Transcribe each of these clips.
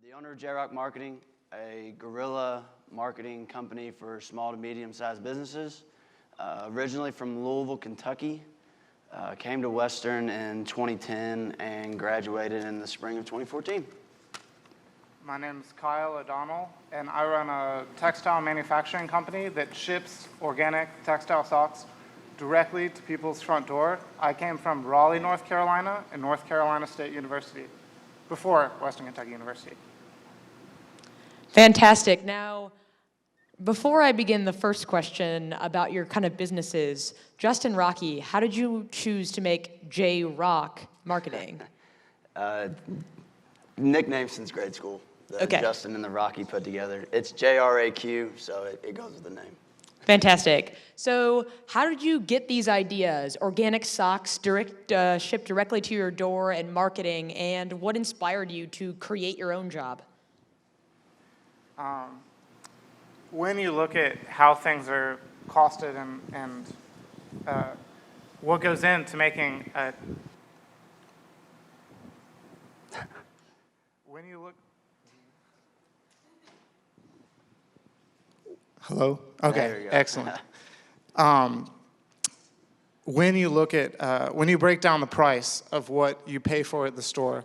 the owner of JRAQ Marketing, a guerrilla marketing company for small to medium-sized businesses. Originally from Louisville, Kentucky. Came to Western in 2010 and graduated in the spring of 2014. My name is Kyle O'Donnell, and I run a textile manufacturing company that ships organic textile socks directly to people's front door. I came from Raleigh, North Carolina, and North Carolina State University, before Western Kentucky University. Fantastic. Now, before I begin the first question about your kind of businesses, Justin Raque, how did you choose to make JRAQ Marketing? Nickname since grade school. Okay. Justin and the Rocky put together. It's JRAQ, so it goes with the name. Fantastic. So how did you get these ideas, organic socks shipped directly to your door and marketing, and what inspired you to create your own job? When you look at how things are costed and what goes into making a... When you look... Hello? Okay, There you go. Excellent. When you look at, when you break down the price of what you pay for at the store,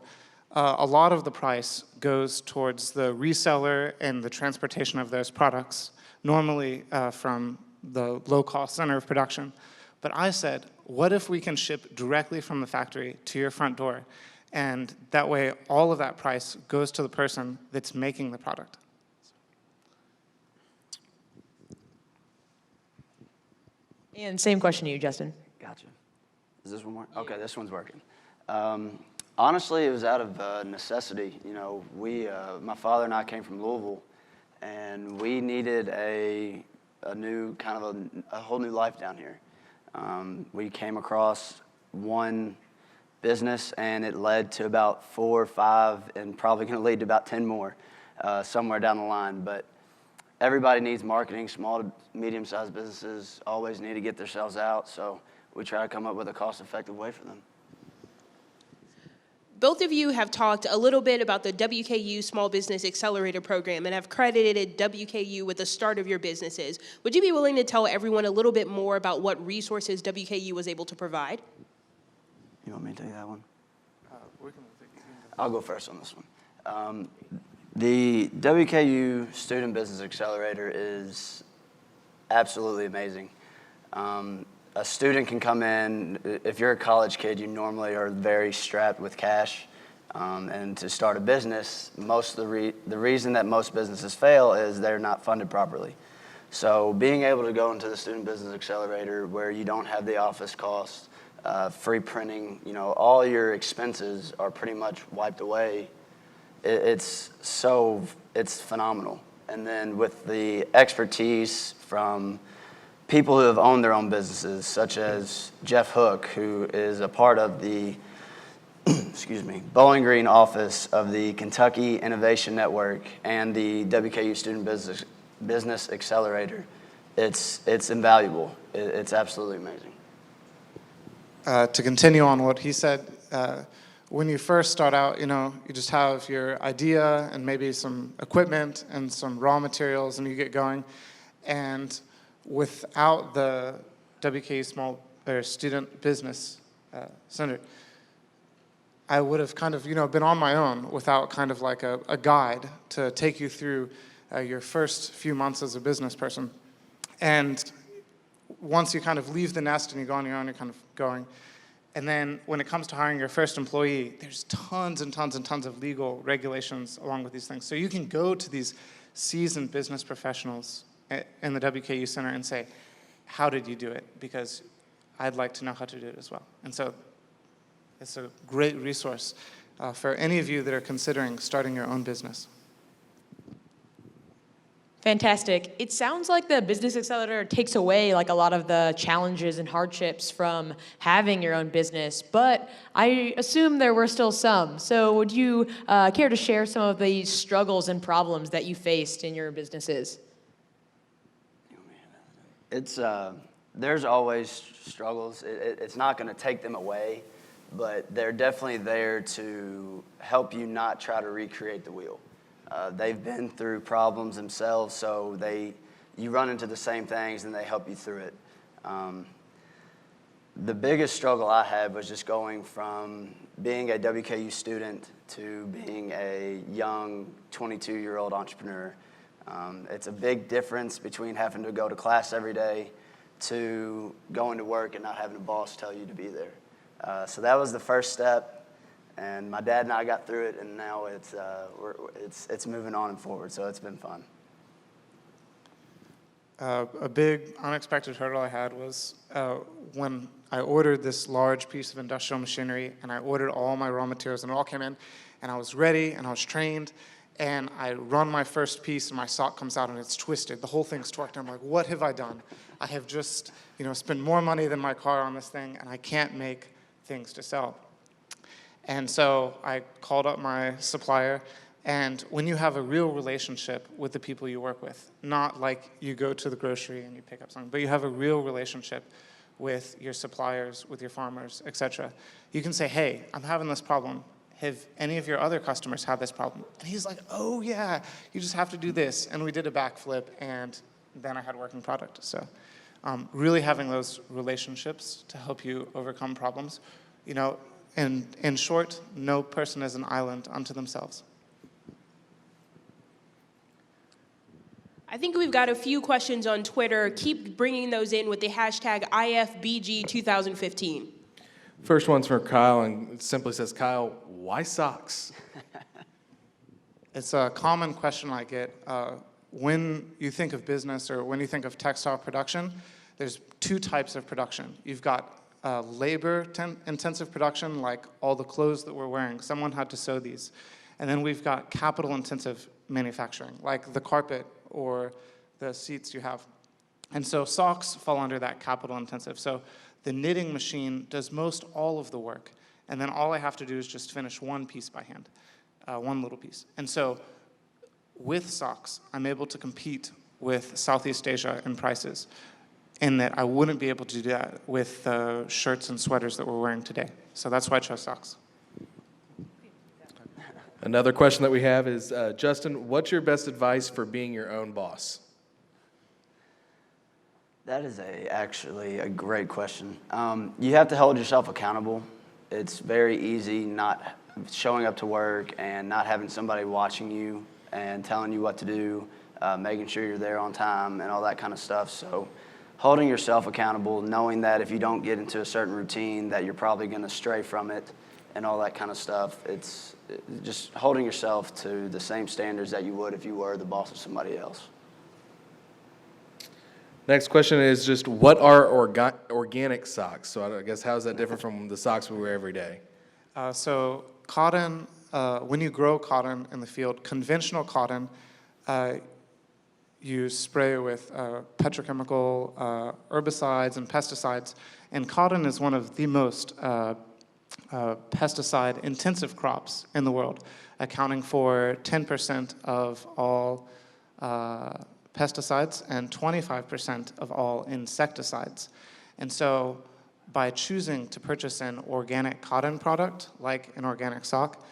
a lot of the price goes towards the reseller and the transportation of those products, normally from the low-cost center of production. But I said, what if we can ship directly from the factory to your front door? And that way, all of that price goes to the person that's making the product. And same question to you, Justin. Gotcha. Is this one more? Okay, this one's working. Honestly, it was out of necessity. You know, my father and I came from Louisville, and we needed a new kind of a whole new life down here. We came across one business, and it led to about 4 or 5, and probably going to lead to about 10 more somewhere down the line. But everybody needs marketing. Small to medium-sized businesses always need to get themselves out, so we try to come up with a cost-effective way for them. Both of you have talked a little bit about the WKU Small Business Accelerator program and have credited WKU with the start of your businesses. Would you be willing to tell everyone a little bit more about what resources WKU was able to provide? You want me to take that one? I'll go first on this one. The WKU Student Business Accelerator is absolutely amazing. A student can come in, if you're a college kid, you normally are very strapped with cash. And to start a business, the reason that most businesses fail is they're not funded properly. So being able to go into the Student Business Accelerator where you don't have the office costs, free printing, you know, all your expenses are pretty much wiped away. It's phenomenal. And then with the expertise from people who have owned their own businesses, such as Jeff Hook, who is a part of the Bowling Green office of the Kentucky Innovation Network and the WKU Student Business Accelerator. It's invaluable. It's absolutely amazing. To continue on what he said, when you first start out, you know, you just have your idea and maybe some equipment and some raw materials, and you get going. And without the WKU Student Business Center, I would have kind of, you know, been on my own without kind of like a guide to take you through your first few months as a business person. And once you kind of leave the nest and you go on your own, you're kind of going. And then when it comes to hiring your first employee, there's tons and tons and tons of legal regulations along with these things. So you can go to these seasoned business professionals in the WKU Center and say, how did you do it? Because I'd like to know how to do it as well. And so it's a great resource for any of you that are considering starting your own business. Fantastic. It sounds like the Business Accelerator takes away like a lot of the challenges and hardships from having your own business, but I assume there were still some. So would you care to share some of the struggles and problems that you faced in your businesses? There's always struggles. It's not going to take them away, but they're definitely there to help you not try to recreate the wheel. They've been through problems themselves, so you run into the same things and they help you through it. The biggest struggle I had was just going from being a WKU student to being a young 22-year-old entrepreneur. It's a big difference between having to go to class every day to going to work and not having a boss tell you to be there. So that was the first step, and my dad and I got through it, and now it's moving on and forward, so it's been fun. A big unexpected hurdle I had was when I ordered this large piece of industrial machinery, and I ordered all my raw materials, and it all came in, and I was ready, and I was trained, and I run my first piece, and my sock comes out, and it's twisted. The whole thing's torqued. I'm like, what have I done? I have just, spent more money than my car on this thing, and I can't make things to sell. And so I called up my supplier, and when you have a real relationship with the people you work with, not like you go to the grocery and you pick up something, but you have a real relationship with your suppliers, with your farmers, etc., you can say, hey, I'm having this problem. Have any of your other customers had this problem? And he's like, oh yeah, you just have to do this. And we did a backflip, and then I had working product. So really having those relationships to help you overcome problems. In short, no person is an island unto themselves. I think we've got a few questions on Twitter. Keep bringing those in with the hashtag IFBG 2015. First one's from Kyle, and it simply says, Kyle, why socks? It's a common question I get. When you think of business or when you think of textile production, there's two types of production. You've got labor-intensive production, like all the clothes that we're wearing. Someone had to sew these. And then we've got capital-intensive manufacturing, like the carpet or the seats you have. And so socks fall under that capital-intensive. So the knitting machine does most all of the work. And then all I have to do is just finish one piece by hand, one little piece. And so with socks, I'm able to compete with Southeast Asia in prices, in that I wouldn't be able to do that with the shirts and sweaters that we're wearing today. So that's why I chose socks. Another question that we have is, Justin, what's your best advice for being your own boss? That is actually a great question. You have to hold yourself accountable. It's very easy not showing up to work and not having somebody watching you and telling you what to do, making sure you're there on time and all that kind of stuff. So holding yourself accountable, knowing that if you don't get into a certain routine that you're probably going to stray from it and all that kind of stuff. It's just holding yourself to the same standards that you would if you were the boss of somebody else. Next question is just, what are organic socks? So I guess how is that different from the socks we wear every day? So cotton, when you grow cotton in the field, conventional cotton, you spray with petrochemical herbicides and pesticides, and cotton is one of the most pesticide-intensive crops in the world, accounting for 10% of all pesticides and 25% of all insecticides. And so by choosing to purchase an organic cotton product, like an organic sock,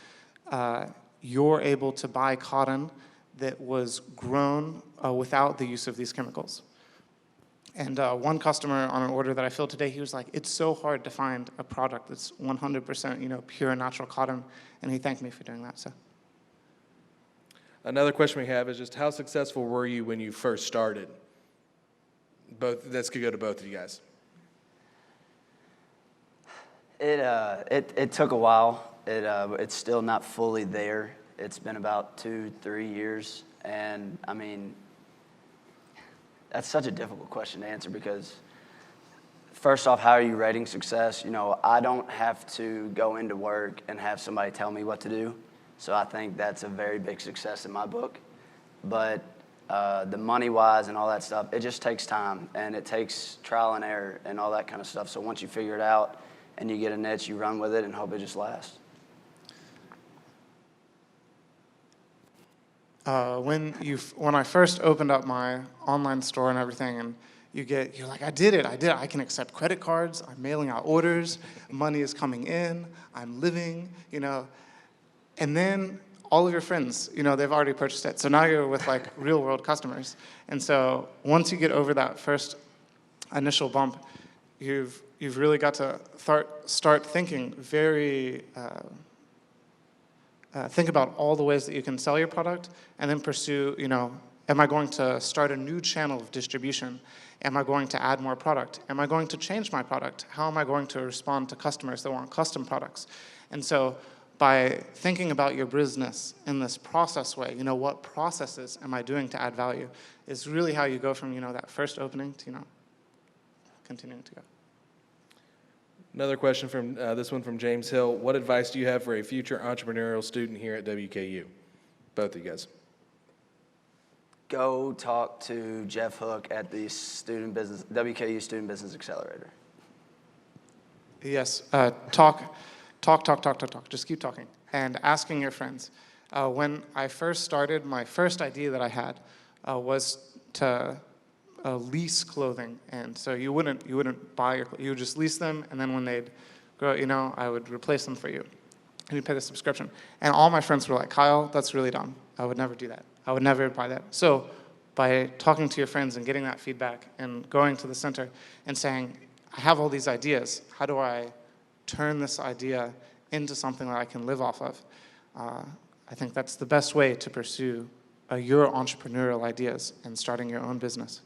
you're able to buy cotton that was grown without the use of these chemicals. And one customer on an order that I filled today, he was like, it's so hard to find a product that's 100% pure natural cotton, and he thanked me for doing that. So. Another question we have is just, how successful were you when you first started? This could go to both of you guys. It took a while. It's still not fully there. It's been about 2-3 years, and I mean, that's such a difficult question to answer because, first off, how are you rating success? I don't have to go into work and have somebody tell me what to do, so I think that's a very big success in my book. But the money-wise and all that stuff, it just takes time, and it takes trial and error and all that kind of stuff. So once you figure it out and you get a niche, you run with it and hope it just lasts. When I first opened up my online store and everything, and you're like, I did it. I can accept credit cards. I'm mailing out orders. Money is coming in. I'm living, And then all of your friends, they've already purchased it. So now you're with like real world customers. And so once you get over that first initial bump, you've really got to start thinking think about all the ways that you can sell your product, and then pursue, am I going to start a new channel of distribution? Am I going to add more product? Am I going to change my product? How am I going to respond to customers that want custom products? And so by thinking about your business in this process way, what processes am I doing to add value, is really how you go from, that first opening to, continuing to go. Another question from this one from James Hill. What advice do you have for a future entrepreneurial student here at WKU? Both of you guys. Go talk to Jeff Hook at the WKU Student Business Accelerator. Yes, talk. Just keep talking and asking your friends. When I first started, my first idea that I had was to lease clothing, and so you wouldn't buy your clothes. You would just lease them, and then when they'd grow, I would replace them for you, and you pay the subscription. And all my friends were like, Kyle, that's really dumb. I would never do that. I would never buy that. So by talking to your friends and getting that feedback and going to the center and saying, I have all these ideas. How do I turn this idea into something that I can live off of? I think that's the best way to pursue your entrepreneurial ideas and starting your own business.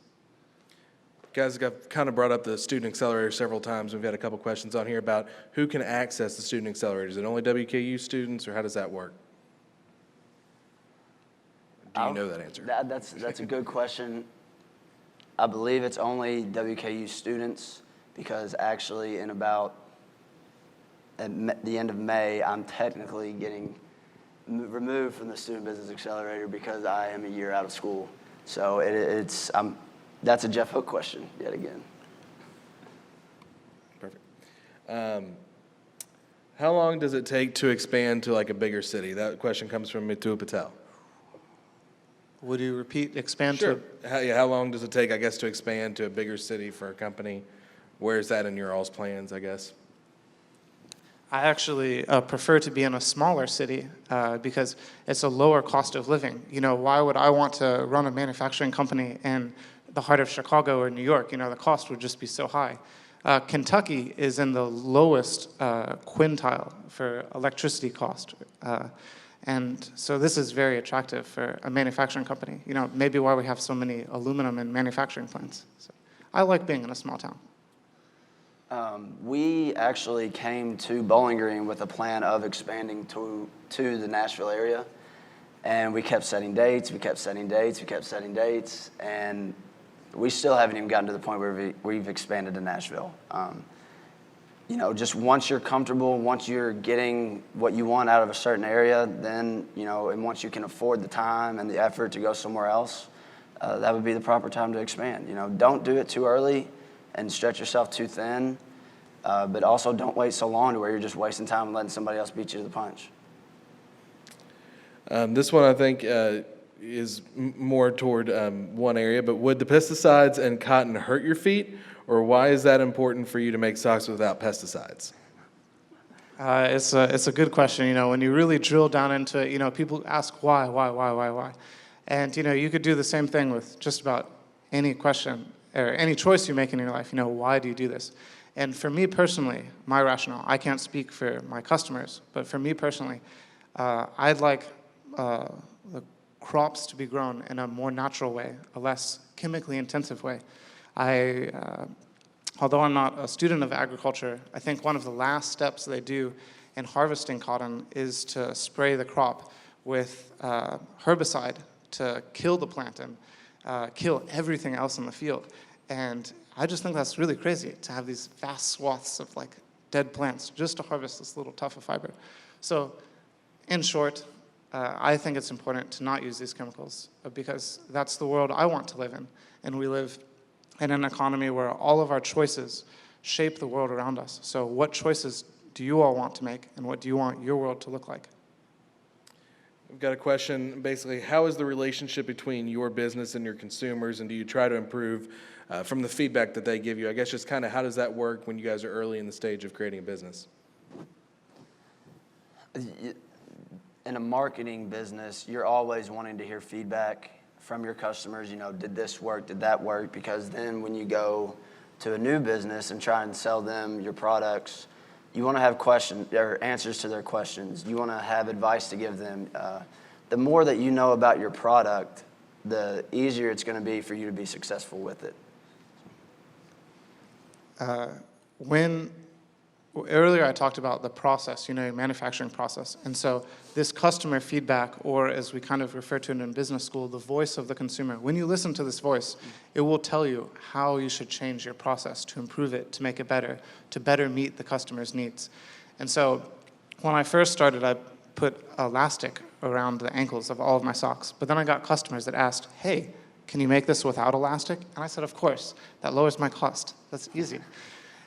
Guys, I've kind of brought up the Student Accelerator several times. We've had a couple questions on here about who can access the Student Accelerator. Is it only WKU students, or how does that work? Do you know that answer? That's a good question. I believe it's only WKU students, because actually at the end of May, I'm technically getting removed from the Student Business Accelerator because I am a year out of school. So that's a Jeff Hook question yet again. Perfect. How long does it take to expand to like a bigger city? That question comes from Mitu Patel. Would you repeat, expand Sure. to? How long does it take, I guess, to expand to a bigger city for a company? Where is that in your all's plans, I guess? I actually prefer to be in a smaller city because it's a lower cost of living. Why would I want to run a manufacturing company in the heart of Chicago or New York? The cost would just be so high. Kentucky is in the lowest quintile for electricity cost. And so this is very attractive for a manufacturing company. Maybe why we have so many aluminum and manufacturing plants. So I like being in a small town. We actually came to Bowling Green with a plan of expanding to the Nashville area. And we kept setting dates, and we still haven't even gotten to the point where we've expanded to Nashville. Just once you're comfortable, once you're getting what you want out of a certain area, then, and once you can afford the time and the effort to go somewhere else, that would be the proper time to expand. Don't do it too early and stretch yourself too thin, but also don't wait so long to where you're just wasting time and letting somebody else beat you to the punch. This one, I think, is more toward one area, but would the pesticides and cotton hurt your feet, or why is that important for you to make socks without pesticides? It's a good question. When you really drill down into it, people ask why. And, you could do the same thing with just about any question or any choice you make in your life. Why do you do this? And for me personally, my rationale, I can't speak for my customers, but for me personally, I'd like the crops to be grown in a more natural way, a less chemically intensive way. Although I'm not a student of agriculture, I think one of the last steps they do in harvesting cotton is to spray the crop with herbicide to kill the plant and kill everything else in the field. And I just think that's really crazy to have these vast swaths of dead plants just to harvest this little tuft of fiber. So in short, I think it's important to not use these chemicals because that's the world I want to live in. And we live in an economy where all of our choices shape the world around us. So what choices do you all want to make, and what do you want your world to look like? We've got a question, basically, how is the relationship between your business and your consumers, and do you try to improve from the feedback that they give you? I guess just kind of how does that work when you guys are early in the stage of creating a business? in a marketing business, you're always wanting to hear feedback from your customers. You know, did this work? Did that work? Because then when you go to a new business and try and sell them your products, you want to have questions or answers to their questions. You want to have advice to give them. The more that you know about your product, the easier it's going to be for you to be successful with it. Earlier I talked about the process, manufacturing process. And so this customer feedback, or as we kind of refer to it in business school, the voice of the consumer, when you listen to this voice, it will tell you how you should change your process to improve it, to make it better, to better meet the customer's needs. And so when I first started, I put elastic around the ankles of all of my socks. But then I got customers that asked, hey, can you make this without elastic? And I said, of course, that lowers my cost. That's easy.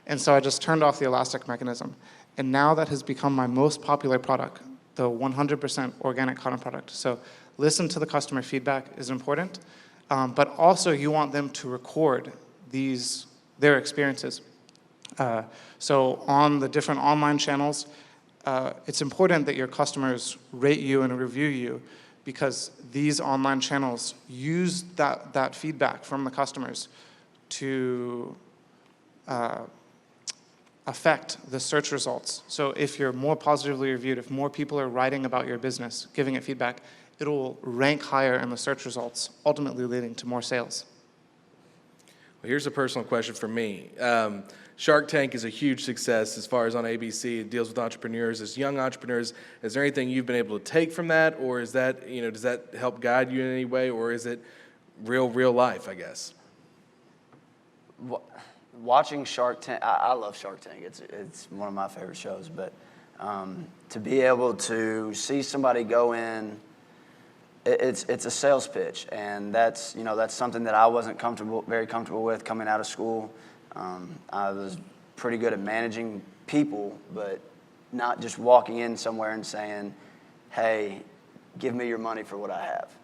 And so I just turned off the elastic mechanism. And now that has become my most popular product, the 100% organic cotton product. So listen to the customer feedback is important, but also you want them to record their experiences. So on the different online channels, it's important that your customers rate you and review you, because these online channels use that feedback from the customers to affect the search results. So if you're more positively reviewed, if more people are writing about your business, giving it feedback, it'll rank higher in the search results, ultimately leading to more sales. Well, here's a personal question for me. Shark Tank is a huge success as far as on ABC. It deals with entrepreneurs as young entrepreneurs. Is there anything you've been able to take from that, or is that, does that help guide you in any way, or is it real life, I guess? Watching Shark Tank, I love Shark Tank. It's one of my favorite shows. But to be able to see somebody go in, it's a sales pitch, and that's something that I wasn't very comfortable with coming out of school. I was pretty good at managing people, but not just walking in somewhere and saying, "Hey, give me your money for what I have."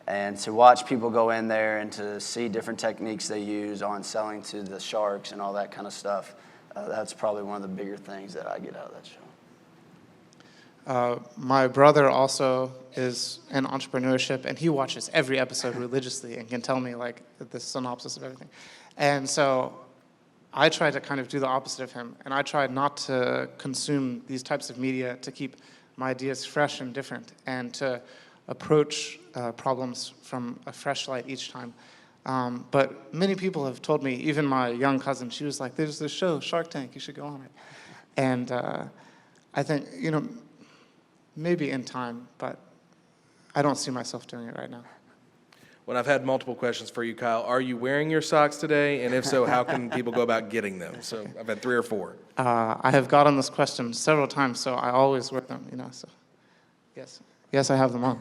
And to watch people go in there and to see different techniques they use on selling to the sharks and all that kind of stuff, that's probably one of the bigger things that I get out of that show. My brother also is in entrepreneurship, and he watches every episode religiously and can tell me like the synopsis of everything. And so I try to kind of do the opposite of him, and I try not to consume these types of media to keep my ideas fresh and different, and to approach problems from a fresh light each time. But many people have told me, even my young cousin, she was like, there's this show, Shark Tank, you should go on it. And I think, maybe in time, but I don't see myself doing it right now. Well, I've had multiple questions for you, Kyle. Are you wearing your socks today? And if so, how can people go about getting them? So I've had 3 or 4. I have gotten this question several times, so I always wear them, so yes. Yes, I have them on.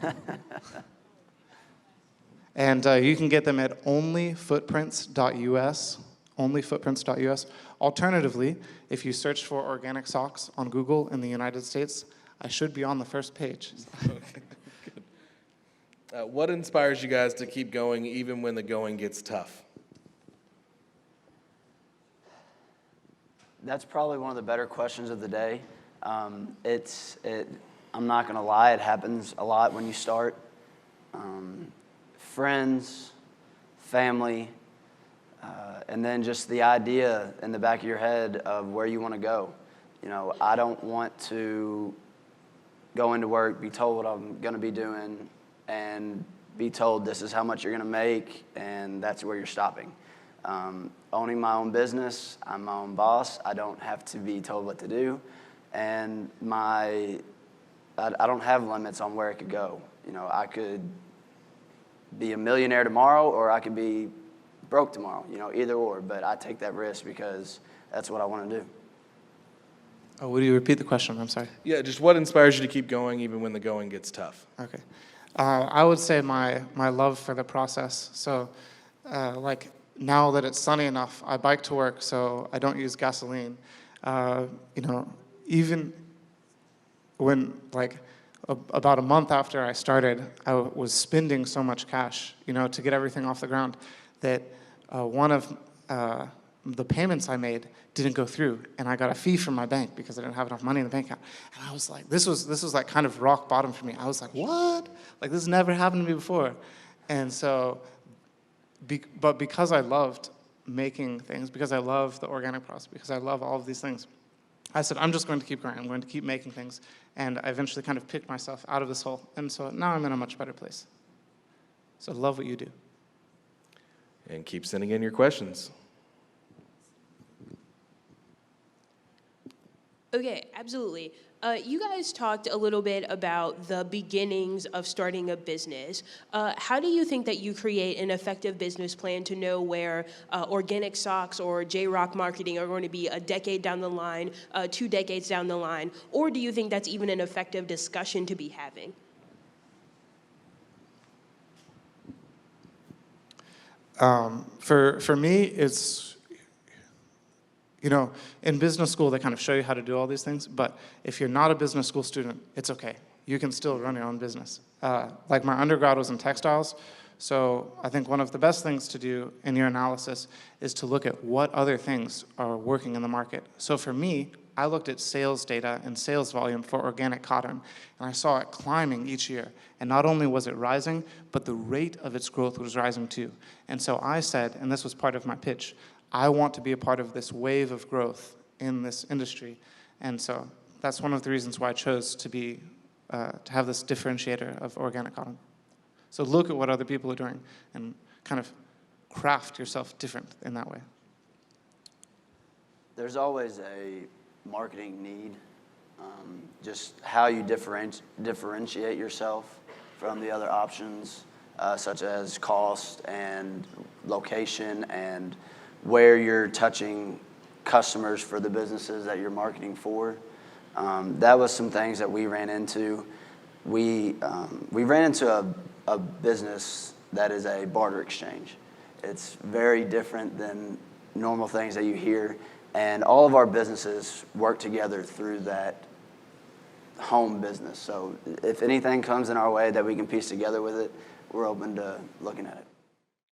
And you can get them at onlyfootprints.us, onlyfootprints.us. Alternatively, if you search for organic socks on Google in the United States, I should be on the first page. Okay, good. What inspires you guys to keep going even when the going gets tough? That's probably one of the better questions of the day. I'm not going to lie, it happens a lot when you start. Friends, family, and then just the idea in the back of your head of where you want to go. I don't want to go into work, be told what I'm going to be doing, and be told this is how much you're going to make, and that's where you're stopping. Owning my own business, I'm my own boss. I don't have to be told what to do, and I don't have limits on where it could go. I could be a millionaire tomorrow, or I could be broke tomorrow, either or. But I take that risk because that's what I want to do. Oh, would you repeat the question? I'm sorry. Yeah, just what inspires you to keep going even when the going gets tough? Okay. I would say my love for the process. So, like now that it's sunny enough, I bike to work, so I don't use gasoline. Even when about a month after I started, I was spending so much cash, to get everything off the ground, that one of the payments I made didn't go through, and I got a fee from my bank because I didn't have enough money in the bank account. And I was like, this was like kind of rock bottom for me. I was like, what? Like, this never happened to me before. And so, but because I loved making things, because I love the organic process, because I love all of these things, I said, I'm just going to keep going. I'm going to keep making things. And I eventually kind of picked myself out of this hole. And so now I'm in a much better place. So love what you do. And keep sending in your questions. Okay, absolutely. You guys talked a little bit about the beginnings of starting a business. How do you think that you create an effective business plan to know where organic socks or JRAQ marketing are going to be a decade down the line, 2 decades down the line? Or do you think that's even an effective discussion to be having? For me, it's, you know, in business school, they kind of show you how to do all these things, but if you're not a business school student, it's okay. You can still run your own business. Like my undergrad was in textiles, so I think one of the best things to do in your analysis is to look at what other things are working in the market. So for me, I looked at sales data and sales volume for organic cotton, and I saw it climbing each year. And not only was it rising, but the rate of its growth was rising too. And so I said, and this was part of my pitch, I want to be a part of this wave of growth in this industry. And so that's one of the reasons why I chose to be, to have this differentiator of organic cotton. So look at what other people are doing and kind of craft yourself different in that way. There's always a marketing need, just how you differentiate yourself from the other options, such as cost and location and where you're touching customers for the businesses that you're marketing for. That was some things that we ran into. We ran into a business that is a barter exchange. It's very different than normal things that you hear, and all of our businesses work together through that home business. So if anything comes in our way that we can piece together with it, we're open to looking at it.